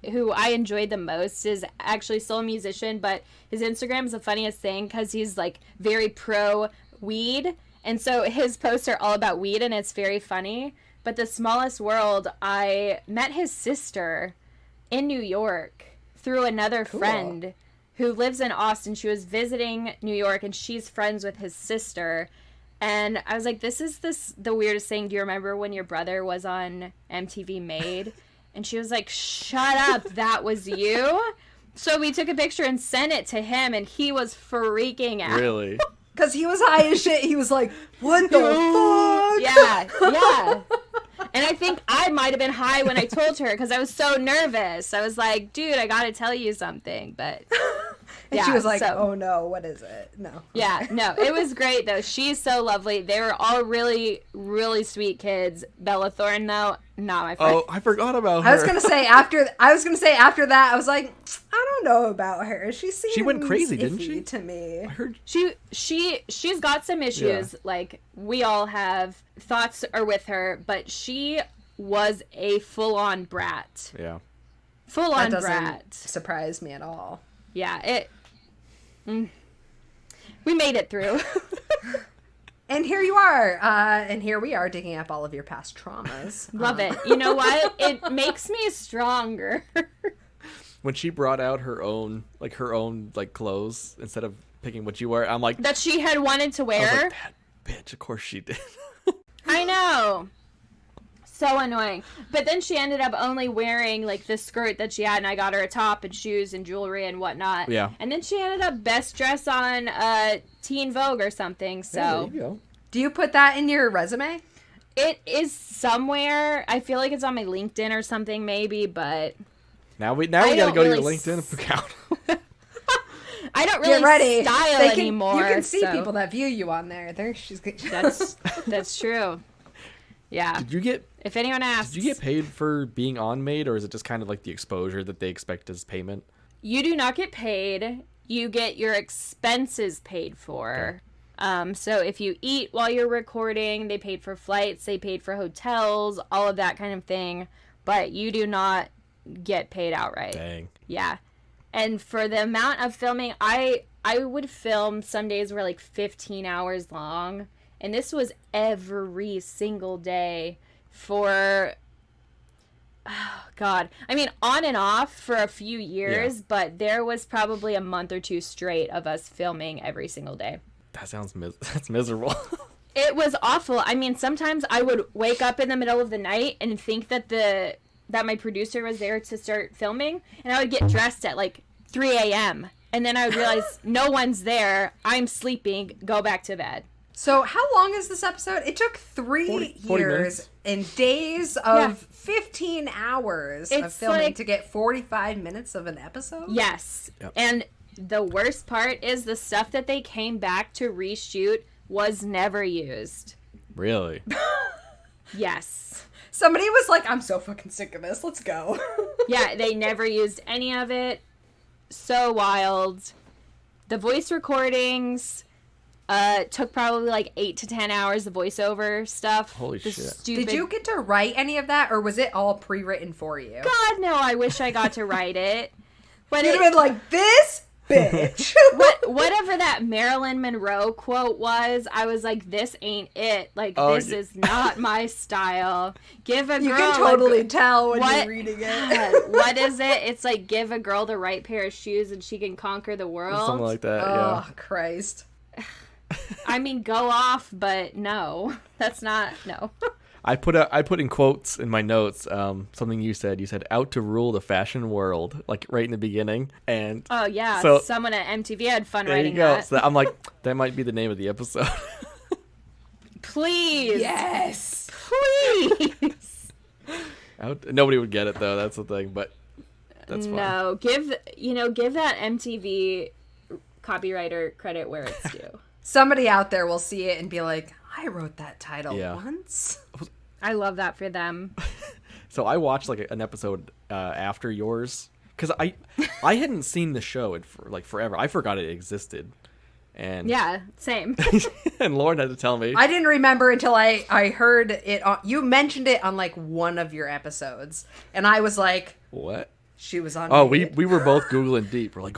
who I enjoyed the most is actually still a musician, but his Instagram is the funniest thing because he's like very pro weed, and so his posts are all about weed, and it's very funny. But the smallest world, I met his sister in New York through another friend who lives in Austin. She was visiting New York, and she's friends with his sister. And I was like, this is the weirdest thing. Do you remember when your brother was on MTV Made? And she was like, shut up, that was you? So we took a picture and sent it to him, and he was freaking out. Really? Because he was high as shit. He was like, what the fuck? Yeah. And I think I might have been high when I told her because I was so nervous. I was like, dude, I got to tell you something. But and she was like, oh no, what is it? No. Yeah, no, it was great though. She's so lovely. They were all really, really sweet kids. Bella Thorne though, not my friend. Oh, I forgot about her. I was gonna say after that, I was like, I don't know about her. She went crazy, didn't she? To me, I heard she's got some issues. Yeah. Like we all have. Thoughts are with her, but she was a full-on brat. Yeah. Full-on that brat. doesn't surprise me at all. Yeah, we made it through. And here you are, and here we are digging up all of your past traumas. Love it. You know what? It makes me stronger. When she brought out her own clothes instead of picking what you wear, I'm like, that she had wanted to I was wear. like, that bitch, of course she did. I know. So annoying. But then she ended up only wearing like the skirt that she had, and I got her a top and shoes and jewelry and whatnot. Yeah. And then she ended up best dress on Teen Vogue or something. So Yeah, there you go. Do you put that in your resume? it is somewhere. I feel like it's on my LinkedIn or something maybe, but Now we gotta don't go to really your LinkedIn account. I don't really Get ready. style anymore. You can see so people that view you on there. That's true. Yeah. Did you get If anyone asks, Did you get paid for being on Made, or is it just kind of like the exposure that they expect as payment? you do not get paid. You get your expenses paid for. So if you eat while you're recording, they paid for flights, they paid for hotels, all of that kind of thing. But you do not get paid outright. Dang. Yeah. And for the amount of filming, I would film some days were like 15 hours long. And this was every single day for, oh God. I mean, on and off for a few years, Yeah. but there was probably a month or two straight of us filming every single day. That sounds that's miserable. It was awful. I mean, sometimes I would wake up in the middle of the night and think that my producer was there to start filming, and I would get dressed at like 3 a.m. and then I would realize no one's there. I'm sleeping. Go back to bed. So how long is this episode? It took 40 years minutes. and days of Yeah. 15 hours of It's filming like- to get 45 minutes of an episode? Yes. Yep. And the worst part is the stuff that they came back to reshoot was never used. Really? Yes. Somebody was like, I'm so fucking sick of this. Let's go. Yeah, they never used any of it. So wild. The voice recordings took probably like 8 to 10 hours, the voiceover stuff. Holy The shit. Stupid... Did you get to write any of that, or was it all pre-written for you? God, no, I wish I got to write it. But You'd have been like, this bitch. whatever that Marilyn Monroe quote was, I was like, this ain't it. Like, Oh, this is not my style. Give a girl... You can totally tell when What? you're reading it. God, what is it? It's like, give a girl the right pair of shoes and she can conquer the world. Something like that, Oh, yeah. Christ. I mean, go off, but no. That's not... No. I put in quotes in my notes something you said. You said, out to rule the fashion world, like right in the beginning. And Oh, yeah. So- Someone at MTV had fun there you writing go. that. So I'm like, that might be the name of the episode. Please. Yes. Please. Nobody would get it, though. That's the thing, but that's fine. No. Give that MTV copywriter credit where it's due. Somebody out there will see it and be like, I wrote that title Yeah. once. I love that for them. So I watched like an episode after yours because I hadn't seen the show in forever. I forgot it existed, and Yeah, same. and Lauren had to tell me. I didn't remember until I heard it. You mentioned it on like one of your episodes, and I was like, What? she was on. Oh, Made. we were both googling deep. We're like,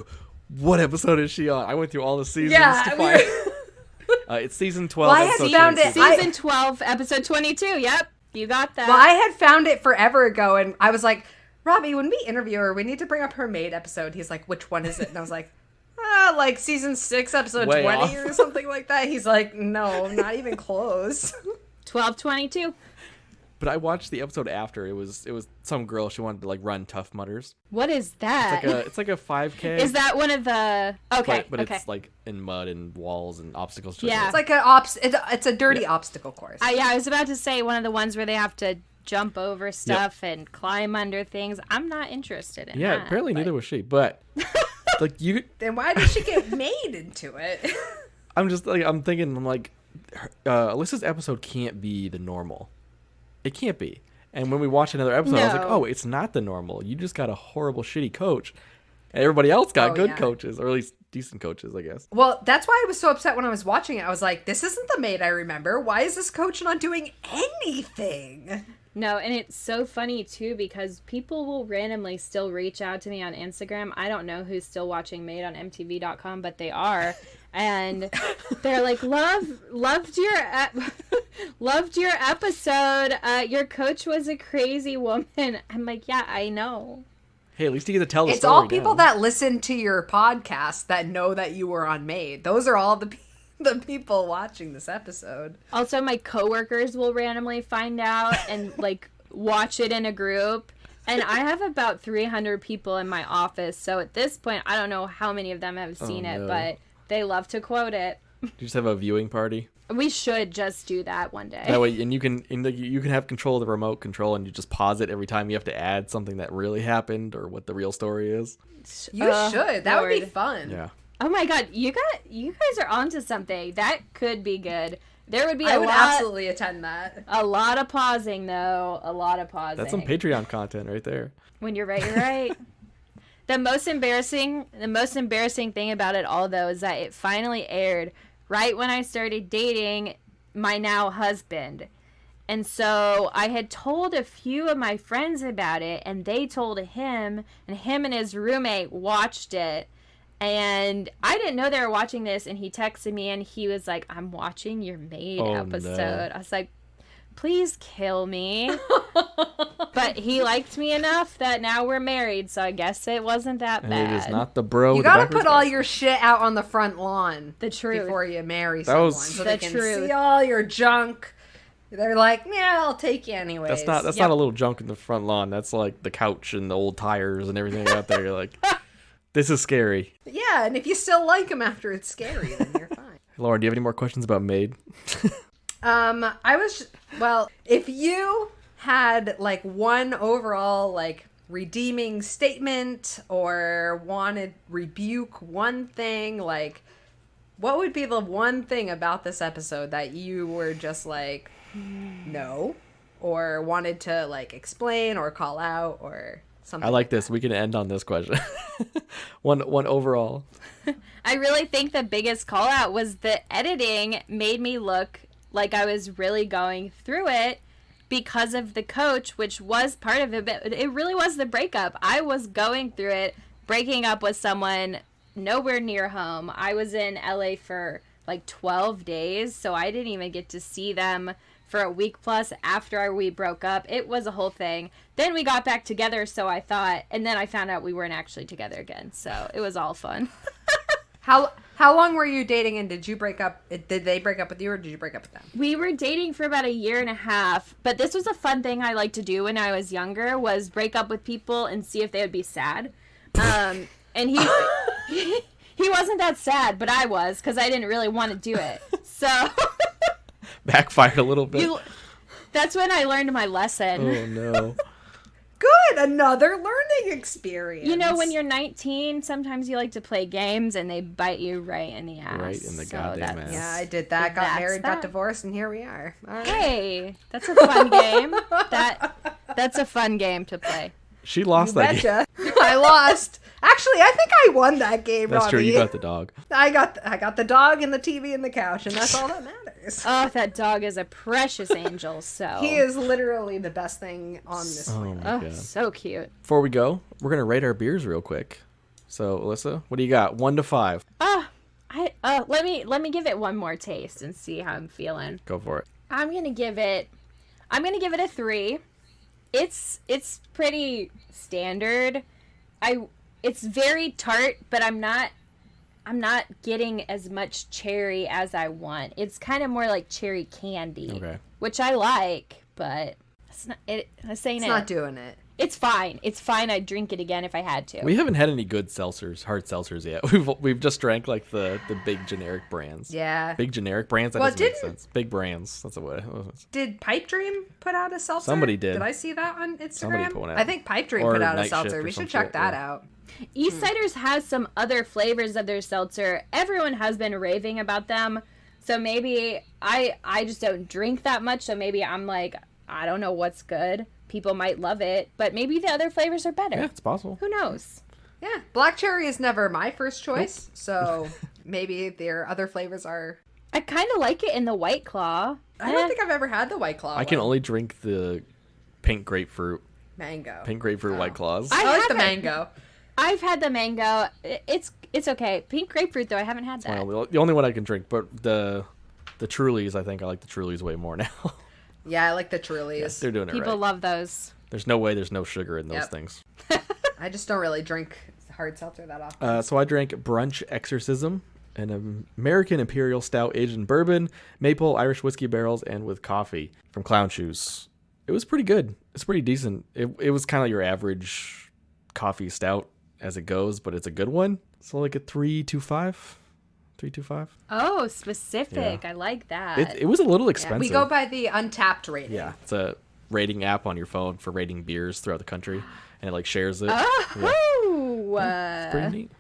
what episode is she on? I went through all the seasons Yeah, to we find. It's season 12. Well, I had episode found 22. it- Season 12, episode 22. Yep, you got that. Well, I had found it forever ago, and I was like, Robbie, when we interview her, we need to bring up her Maid episode. He's like, which one is it? And I was like, like season 6, episode Way 20 off. or something like that. He's like, no, not even close. 12:22. But I watched the episode after. It was some girl. She wanted to like run Tough Mudders. What is that? It's like a 5K. Is that one of the? Okay, But okay. it's like in mud and walls and obstacles. Yeah. It's like it's a dirty obstacle course. I was about to say one of the ones where they have to jump over stuff and climb under things. I'm not interested in that. Apparently neither was she. But like Then why did she get made into it? I'm thinking Alyssa's episode can't be the normal. It can't be. And when we watched another episode, I was like, No. oh, it's not the normal. You just got a horrible, shitty coach. And everybody else got good coaches, or at least decent coaches, I guess. Well, that's why I was so upset when I was watching it. I was like, this isn't the maid I remember. Why is this coach not doing anything? No, and it's so funny too because people will randomly still reach out to me on Instagram. I don't know who's still watching Made on MTV.com, but they are. And they're like, loved your episode. Your coach was a crazy woman. I'm like, yeah, I know. Hey, at least you get to tell the It's story all people now. that listen to your podcast that know that you were on Maid. Those are all the people watching this episode. Also, my coworkers will randomly find out and like watch it in a group. And I have about 300 people in my office. So at this point, I don't know how many of them have seen it, no. but they love to quote it. You just have a viewing party. We should just do that one day. That way, and you can have control of the remote control, and you just pause it every time you have to add something that really happened or what the real story is. You should. That would be Lord. fun. Yeah. Oh my god, you guys are onto something. That could be good. There would be I would absolutely attend that. a lot of pausing though. A lot of pausing. That's some Patreon content right there. When you're right, you're right. The most embarrassing thing about it all though is that it finally aired right when I started dating my now husband. And so I had told a few of my friends about it, and they told him, and him and his roommate watched it. And I didn't know they were watching this, and he texted me, and he was like, I'm watching your Maid episode. No. I was like, please kill me. But he liked me enough that now we're married, so I guess it wasn't that And bad. it is not the bro. You with the gotta backwards put all back. your shit out on the front lawn. The truth. Before you marry That someone. was- So The they can truth. see all your junk. They're like, yeah, I'll take you anyways. That's not a little junk in the front lawn. That's like the couch and the old tires and everything out there. You're like, this is scary. Yeah, and if you still like them after it's scary, then you're fine. Lauren, do you have any more questions about Maid? If you had like one overall like redeeming statement or wanted rebuke one thing, like what would be the one thing about this episode that you were just like no, or wanted to like explain or call out or something? I like this. We can end on this question. one overall. I really think the biggest call out was the editing made me look like I was really going through it because of the coach, which was part of it, but it really was the breakup. I was going through it, breaking up with someone nowhere near home. I was in LA for like 12 days, so I didn't even get to see them for a week plus after we broke up. It was a whole thing. Then we got back together, so I thought, and then I found out we weren't actually together again, so it was all fun. How long were you dating, and did you break up? Did they break up with you, or did you break up with them? We were dating for about 1.5 years, but this was a fun thing I liked to do when I was younger, was break up with people and see if they would be sad. And he he wasn't that sad, but I was, because I didn't really want to do it. So Backfired a little bit. that's when I learned my lesson. Oh no. Good, another learning experience. You know, when you're 19, sometimes you like to play games and they bite you right in the ass. Right in the goddamn that's- ass. Yeah, I did that. Got That's married, that. got divorced, and here we are. All right. Hey, that's a fun game. That's a fun game to play. She lost that game. Betcha. I lost. Actually, I think I won that game. That's true. Robbie. You got the dog. I got the dog and the TV and the couch, and that's all that matters. Oh, that dog is a precious angel. So He is literally the best thing on this Oh planet. my Oh, god. so cute. Before we go, we're gonna rate our beers real quick. So, Alyssa, what do you got? 1 to 5. Let me give it one more taste and see how I'm feeling. Go for it. I'm gonna give it a 3. It's pretty standard. It's very tart, but I'm not I'm not getting as much cherry as I want. It's kind of more like cherry candy, which I like, but it's not. It's not doing it. It's fine. It's fine. I'd drink it again if I had to. We haven't had any good seltzers, hard seltzers yet. We've just drank like the big generic brands. Yeah. Big generic brands? That doesn't make sense. Big brands. That's what it was. Did Pipe Dream put out a seltzer? Somebody did. Did I see that on Instagram? Somebody put one out. I think Pipe Dream put out a seltzer. We should check that out. East Siders has some other flavors of their seltzer. Everyone has been raving about them. So maybe I just don't drink that much. So maybe I'm like, I don't know what's good. People might love it, but maybe the other flavors are better. Yeah, it's possible. Who knows? Yeah, black cherry is never my first choice, so maybe their other flavors are. I kind of like it in the White Claw. I don't think I've ever had the White Claw. I can only drink the pink grapefruit. Mango. Pink grapefruit White Claws. I like the mango. I've had the mango. It's okay. Pink grapefruit though, I haven't had that. Well, the only one I can drink, but the Trulies, I think I like the Trulies way more now. Yeah, I like the Trulies. Yes, they're doing it right. People love those. There's no way there's no sugar in those things. I just don't really drink hard seltzer that often. So I drank Brunch Exorcism, an American Imperial Stout aged in bourbon, maple, Irish whiskey barrels, and with coffee from Clown Shoes. It was pretty good. It's pretty decent. It was kind of your average coffee stout as it goes, but it's a good one. So like a 3.25. 3.25. Oh, specific. Yeah. I like that. It was a little expensive. We go by the Untapped rating. Yeah, it's a rating app on your phone for rating beers throughout the country, and it like shares it. Oh, yeah. It's pretty neat.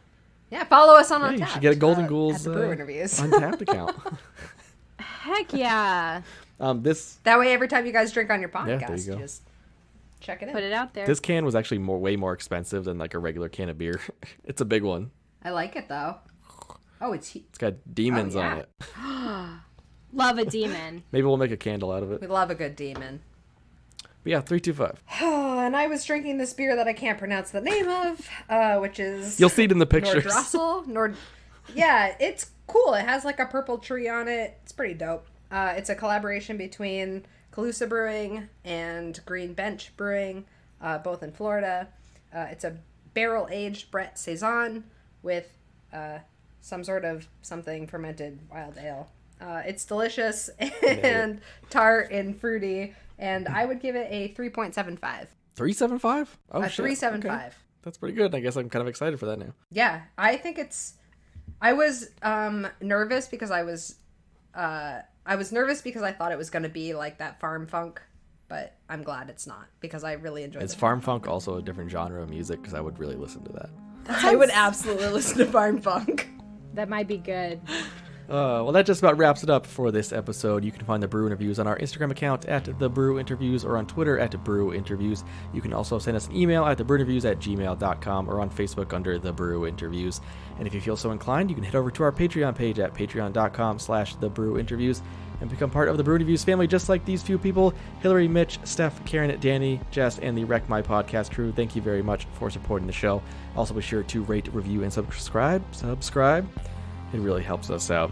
Yeah, follow us on Untapped. You should get a Golden Ghouls at the Brew Interviews. Untapped account. Heck yeah. That way, every time you guys drink on your podcast, there you go. Just check it in. Put it out there. This can was actually way more expensive than like a regular can of beer. It's a big one. I like it though. Oh, it's got demons on it. Love a demon. Maybe we'll make a candle out of it. We love a good demon. But yeah, 3.25. Oh, and I was drinking this beer that I can't pronounce the name of, which is... You'll see it in the pictures. Yeah, it's cool. It has like a purple tree on it. It's pretty dope. It's a collaboration between Calusa Brewing and Green Bench Brewing, both in Florida. It's a barrel-aged Brett Saison with some sort of something fermented wild ale. It's delicious and tart and fruity, and I would give it a 3.75. 3.75? Oh, a shit. 3.75. Okay. That's pretty good. I guess I'm kind of excited for that now. Yeah, I think it's... I was nervous because I nervous because I thought it was going to be like that farm funk, but I'm glad it's not because I really enjoyed it. Is farm funk also a different genre of music? Because I would really listen to that. I would absolutely listen to farm funk. That might be good. Well, that just about wraps it up for this episode. You can find the Brew Interviews on our Instagram account at The Brew Interviews or on Twitter at Brew Interviews. You can also send us an email at thebrewinterviews@gmail.com or on Facebook under The Brew Interviews. And if you feel so inclined, you can head over to our Patreon page at patreon.com/thebrewinterviews and become part of the Brew Interviews family just like these few people: Hillary, Mitch, Steph, Karen, Danny, Jess, and the Wreck My Podcast crew. Thank you very much for supporting the show. Also be sure to rate, review, and subscribe. It really helps us out.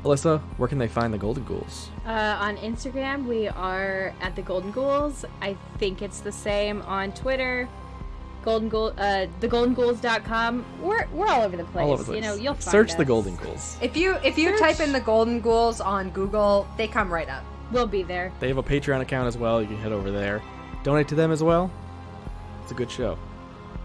Alyssa, where can they find the Golden Ghouls? On Instagram, we are at the Golden Ghouls. I think it's the same on Twitter. TheGoldenGhouls.com. We're all over the place. All over the place. You know, you'll find Search us. the Golden Ghouls. If you type in the Golden Ghouls on Google, they come right up. We'll be there. They have a Patreon account as well. You can head over there. Donate to them as well. It's a good show.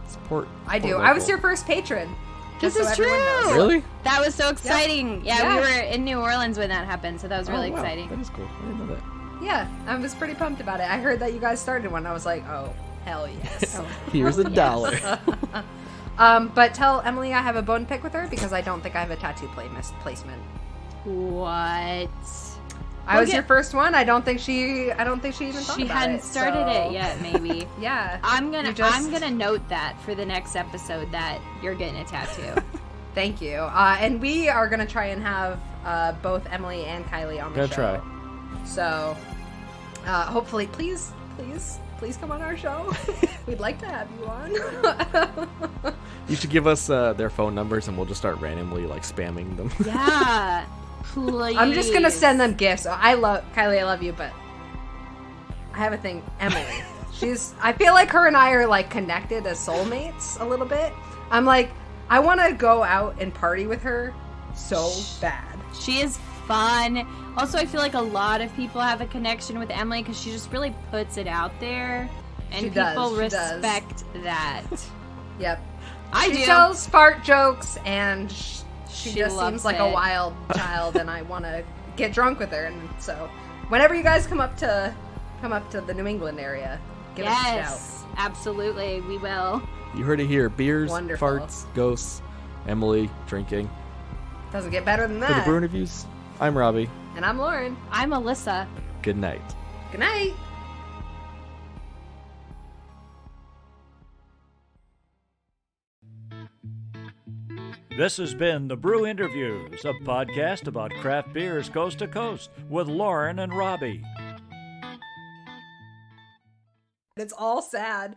Support. I do. Local. I was your first patron. This Just is so everyone knows. true. Really? That was so exciting. Yeah, we Yeah. were in New Orleans when that happened, so that was really Oh, wow. exciting. That is cool. I didn't know that. Yeah, I was pretty pumped about it. I heard that you guys started one. I was like, oh, hell yes. Here's $1. But tell Emily I have a bone to pick with her because I don't think I have a tattoo placement. What? I was your first one. I don't think she even thought She about hadn't it, started so- it yet, maybe. Yeah. I'm gonna note that for the next episode that you're getting a tattoo. Thank you. And we are gonna try and have both Emily and Kylie on the show. Try. So hopefully, please come on our show. We'd like to have you on. You should give us their phone numbers and we'll just start randomly like spamming them. Yeah. Please. I'm just gonna send them gifts. Kylie, I love you, but I have a thing. Emily, I feel like her and I are like connected as soulmates a little bit. I'm like, I want to go out and party with her so bad. She is fun. Also, I feel like a lot of people have a connection with Emily because she just really puts it out there, and people respect that. Yep. She tells fart jokes, and she just loves seems like it. a wild child, and I want to get drunk with her. And so, whenever you guys come up to the New England area, give us a shout. Yes, absolutely, we will. You heard it here. Beers, Wonderful. farts, ghosts, Emily, drinking. Doesn't get better than For the that. brew interviews, I'm Robbie. And I'm Lauren. I'm Alyssa. Good night. Good night. This has been The Brew Interviews, a podcast about craft beers coast to coast with Lauren and Robbie. It's all sad.